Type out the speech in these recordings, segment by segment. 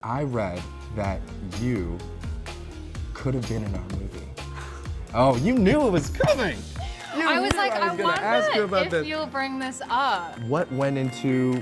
I read that you could have been in our movie. Oh, you knew it was coming! I was like, I wonder if this. you'll bring this up. What went into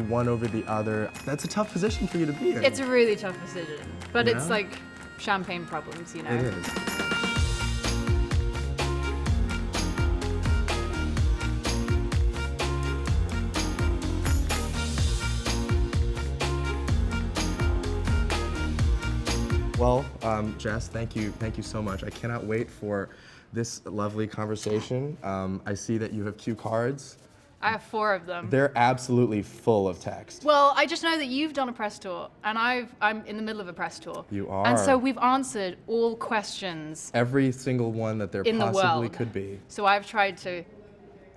one over the other? That's a tough position for you to be in. It's a really tough decision, but Yeah? it's like champagne problems, you know? It is. Well, Jess, thank you so much. I cannot wait for this lovely conversation. I see that you have cue cards. I have 4 of them. They're absolutely full of text. Well, I just know that you've done a press tour, and I'm in the middle of a press tour. You are. And so we've answered all questions Every single one that there in the possibly world. could be. So I've tried to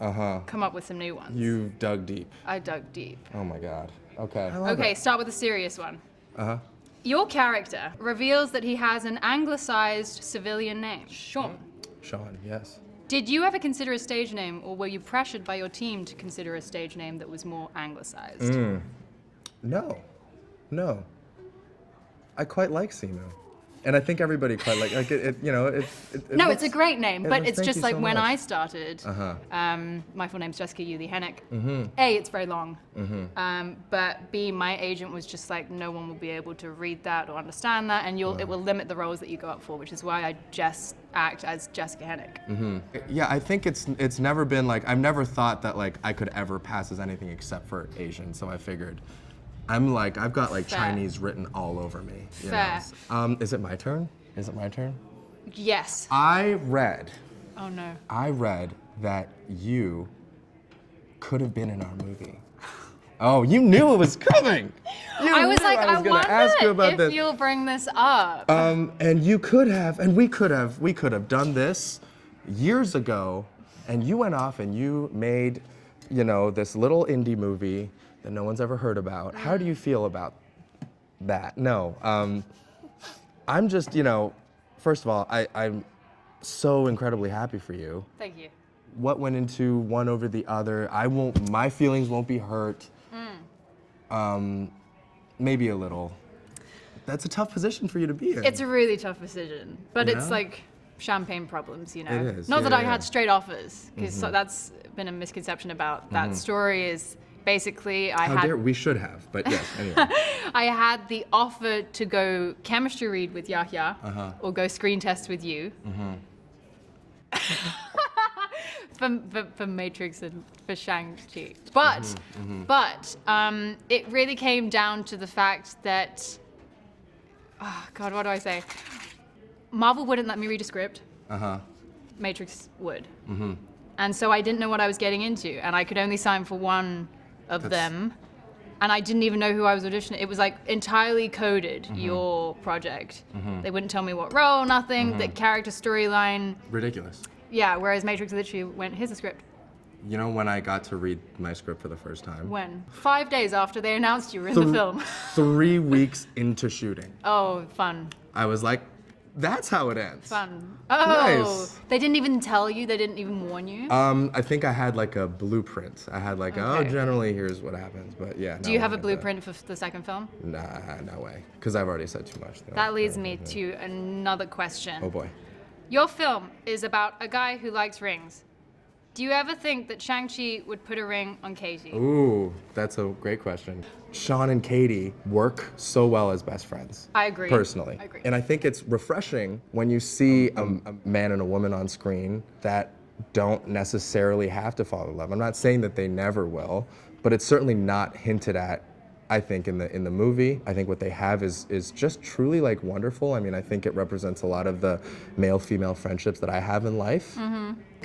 come up with some new ones. You dug deep. I dug deep. Oh my God. Okay. Okay, start with a serious one. Uh-huh. Your character reveals that he has an anglicized civilian name, Shaun. Shaun, yes. Did you ever consider a stage name, or were you pressured by your team to consider a stage name that was more anglicized? No. I quite like Simu. And I think everybody quite like it. No, looks- it's a great name, but it's thank just you like so when much. I started, my full name's Jessica Henwick. A, it's very long, but B, my agent was just like, no one will be able to read that or understand that, and it will limit the roles that you go up for, which is why I just act as Jessica Henwick. Yeah, I think it's never been like, I've never thought that like I could ever pass as anything except for Asian, so I figured I've got like Fair. Chinese written all over me. You Fair. know? Is it my turn? Yes. I read Oh no. that you could have been in our movie. Oh, you knew it was coming! I was like, I gonna ask you about wonder if this. you'll bring this up. And you could have, and we could have done this years ago, and you went off and you made, this little indie movie that no one's ever heard about. How do you feel about that? No, I'm just, first of all, I'm so incredibly happy for you. Thank you. What went into one over the other? My feelings won't be hurt. Maybe a little. That's a tough position for you to be in. It's a really tough decision, but it's Yeah? like champagne problems, you know? It is, Not that yeah, I yeah. had straight offers, because that's been a misconception about that story is basically We should have, but yes, anyway. I had the offer to go chemistry read with Yahya or go screen test with you. For Matrix and for Shang-Chi. But it really came down to the fact that, oh God, what do I say? Marvel wouldn't let me read a script. Matrix would. And so I didn't know what I was getting into, and I could only sign for one of them. And I didn't even know who I was auditioning. It was like entirely coded, your project. They wouldn't tell me what role, nothing, the character storyline. Ridiculous. Yeah, whereas Matrix literally went, here's a script. You know when I got to read my script for the first time? When? 5 days after they announced you were in the film. 3 weeks into shooting. Oh, fun. I was like, that's how it ends. Fun. Oh, Nice. They didn't even tell you? They didn't even warn you? I think I had like a blueprint. I had like, Okay. generally here's what happens, but yeah. Do you have a blueprint for the second film? Nah, no way. Because I've already said too much. That leads me to another question. Oh boy. Your film is about a guy who likes rings. Do you ever think that Shang-Chi would put a ring on Katie? Ooh, that's a great question. Shaun and Katie work so well as best friends. I agree. Personally. I agree. And I think it's refreshing when you see a man and a woman on screen that don't necessarily have to fall in love. I'm not saying that they never will, but it's certainly not hinted at, I think, in the movie. I think what they have is just truly like wonderful. I mean, I think it represents a lot of the male-female friendships that I have in life.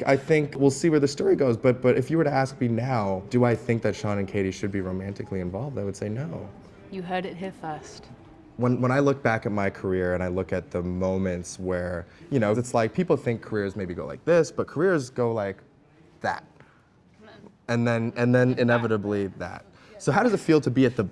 I think we'll see where the story goes, but if you were to ask me now, do I think that Shaun and Katie should be romantically involved? I would say no. You heard it here first. When I look back at my career and I look at the moments where, it's like people think careers maybe go like this, but careers go like that. And then inevitably that. So how does it feel to be at the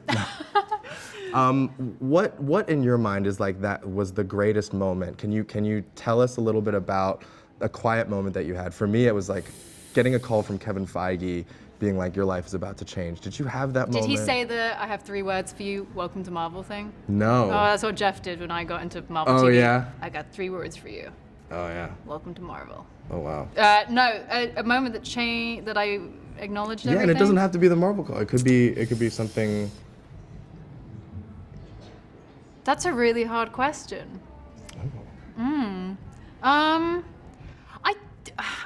what in your mind is like that was the greatest moment? Can you tell us a little bit about a quiet moment that you had? For me, it was like getting a call from Kevin Feige being like, your life is about to change. Did you have that moment? Did he say the "I have 3 words for you, welcome to Marvel" thing? No. Oh, that's what Jeff did when I got into Marvel Oh, TV. yeah? I got 3 words for you, Oh, yeah. welcome to Marvel. Oh, wow. No, a moment that I acknowledged everything. Yeah, and it doesn't have to be the Marvel call. It could be something. That's a really hard question.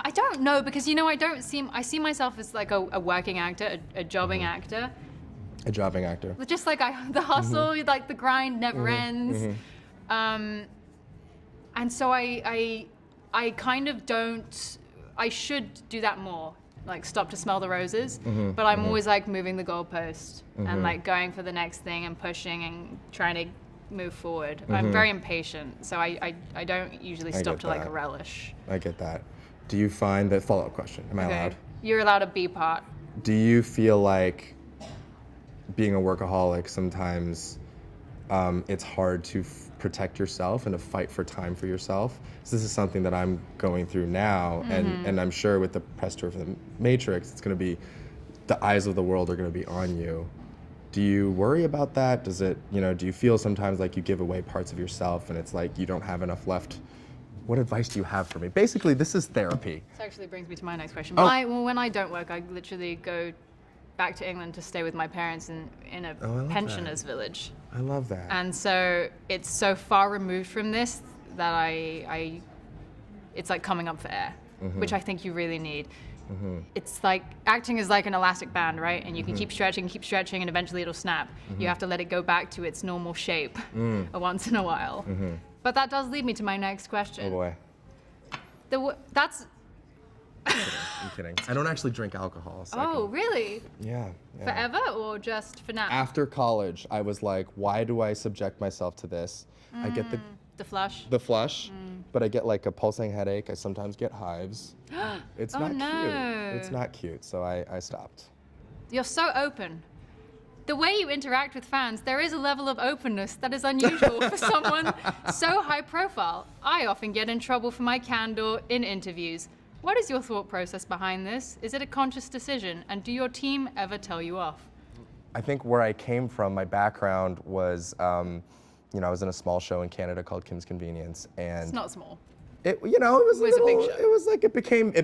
I don't know, because I see myself as like a working actor, a jobbing actor. A jobbing actor. Just like the hustle, like the grind never ends. And so I kind of don't. I should do that more. Like stop to smell the roses. But I'm always like moving the goalpost and like going for the next thing and pushing and trying to move forward. I'm very impatient, so I don't usually stop to like a relish. I get that. Do you find that follow-up question? Am I allowed? You're allowed a B part. Do you feel like being a workaholic sometimes it's hard to protect yourself and to fight for time for yourself? So this is something that I'm going through now, and I'm sure with the press tour for the Matrix, it's going to be, the eyes of the world are going to be on you. Do you worry about that? Does it, do you feel sometimes like you give away parts of yourself and it's like you don't have enough left? What advice do you have for me? Basically, this is therapy. This actually brings me to my next question. Oh. When I don't work, I literally go back to England to stay with my parents in a love pensioners village. I love that. And so it's so far removed from this that it's like coming up for air, which I think you really need. It's like acting is like an elastic band, right? And you can keep stretching, and eventually it'll snap. You have to let it go back to its normal shape once in a while. But that does lead me to my next question. Oh boy. That's. I'm kidding. I don't actually drink alcohol. So Oh, really? Yeah. Forever or just for now? After college, I was like, why do I subject myself to this? I get The flush. the flush, but I get like a pulsing headache. I sometimes get hives. It's Oh, not no. cute. It's not cute, so I stopped. You're so open. The way you interact with fans, there is a level of openness that is unusual for someone so high profile. I often get in trouble for my candor in interviews. What is your thought process behind this? Is it a conscious decision? And do your team ever tell you off? I think where I came from, my background was, I was in a small show in Canada called Kim's Convenience, and It's not small. it was It was a big show. It was like it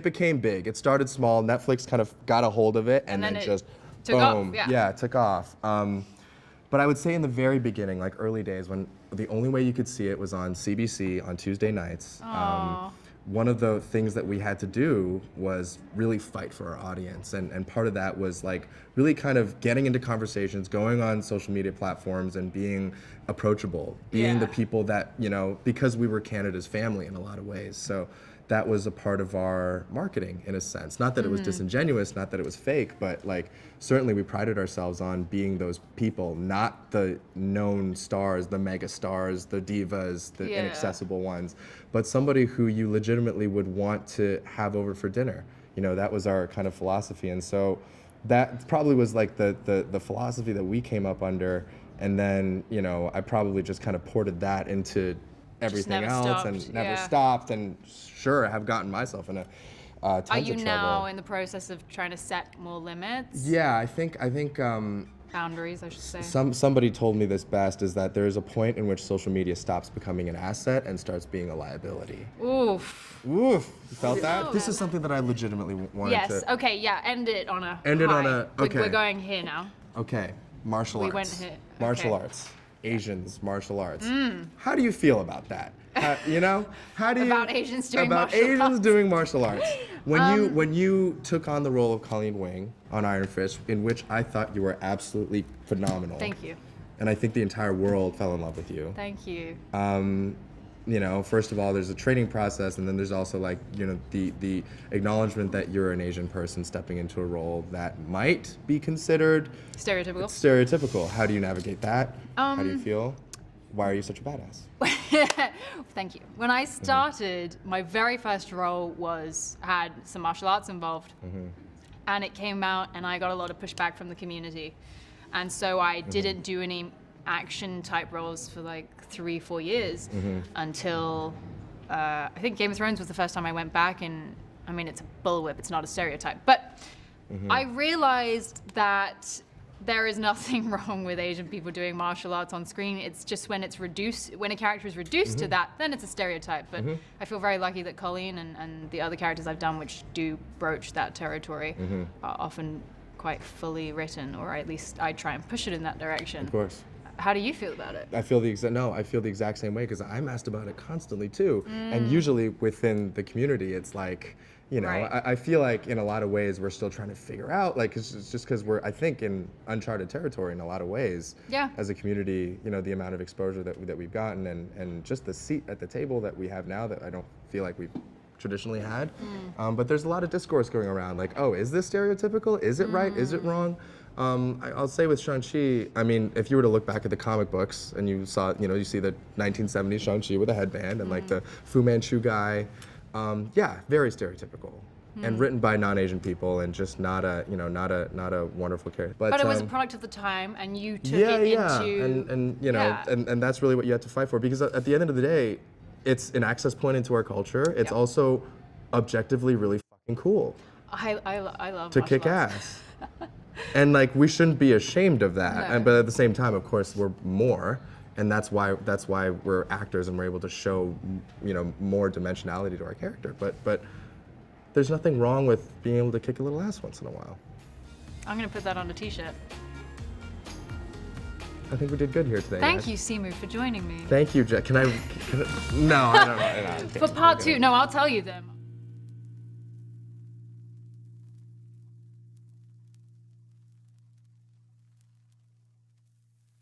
became big. It started small. Netflix kind of got a hold of it, and then it just took off, boom, yeah. it took off. But I would say in the very beginning, like early days, when the only way you could see it was on CBC on Tuesday nights. Aw. One of the things that we had to do was really fight for our audience. And part of that was like really kind of getting into conversations, going on social media platforms and being approachable, being the Yeah. people that, because we were Canada's family in a lot of ways. So that was a part of our marketing in a sense. Not that it was disingenuous, not that it was fake, but like certainly we prided ourselves on being those people, not the known stars, the mega stars, the divas, the Yeah. inaccessible ones, but somebody who you legitimately would want to have over for dinner. That was our kind of philosophy. And so that probably was like the philosophy that we came up under. And then, I probably just kind of ported that into everything never else stopped, and never yeah. stopped. And sure, I have gotten myself in tons Are of you trouble. now in the process of trying to set more limits? Yeah, I think Boundaries, I should say. somebody told me this best, is that there is a point in which social media stops becoming an asset and starts being a liability. Oof. Oof, you felt that? Oh. This is something that I legitimately wanted Yes. to. Okay. Yeah. End it on a. End it on high. a- okay. We're going here now. Okay, martial We arts. went here. Martial Okay. arts. Asians, martial arts. How do you feel about that? How do you About Asians doing about martial Asians arts. doing martial arts? When you took on the role of Colleen Wing on Iron Fist, in which I thought you were absolutely phenomenal. Thank you. And I think the entire world fell in love with you. Thank you. First of all, there's a training process, and then there's also like, the acknowledgement that you're an Asian person stepping into a role that might be considered Stereotypical. stereotypical. How do you navigate that? How do you feel? Why are you such a badass? Thank you. When I started, my very first role had some martial arts involved. And it came out and I got a lot of pushback from the community. And so I didn't do any action type roles for like 3-4 years until I think Game of Thrones was the first time I went back. And I mean, it's a bullwhip, it's not a stereotype. But I realized that there is nothing wrong with Asian people doing martial arts on screen. It's just when a character is reduced to that, then it's a stereotype. But I feel very lucky that Colleen and the other characters I've done, which do broach that territory, are often quite fully written, or at least I try and push it in that direction. Of course. How do you feel about it? I feel the exact same way, because I'm asked about it constantly too. And usually within the community, it's like, you know, Right. I feel like in a lot of ways we're still trying to figure out, like, it's just because we're, I think, in uncharted territory in a lot of ways. Yeah. As a community, you know, the amount of exposure that we've gotten, and just the seat at the table that we have now that I don't feel like we've traditionally had. But there's a lot of discourse going around, like, oh, is this stereotypical? Is it right? Is it wrong? I'll say with Shang-Chi, I mean, if you were to look back at the comic books and you saw, you know, you see the 1970s Shang-Chi with a headband and like the Fu Manchu guy, yeah, very stereotypical, and written by non-Asian people, and just not a wonderful character. But it was a product of the time, and you took yeah, it yeah, into... and you know, and that's really what you have to fight for, because at the end of the day, it's an access point into our culture. It's also objectively really fucking cool I love to martial kick arts. ass. And like, we shouldn't be ashamed of that. No. But at the same time, of course, we're more, and that's why we're actors and we're able to show, you know, more dimensionality to our character. But there's nothing wrong with being able to kick a little ass once in a while. I'm going to put that on a t-shirt. I think we did good here today. Thank guys. you, Simu, for joining me. Thank you, Jack. Can I no, I don't know. For part 2, no, I'll tell you them.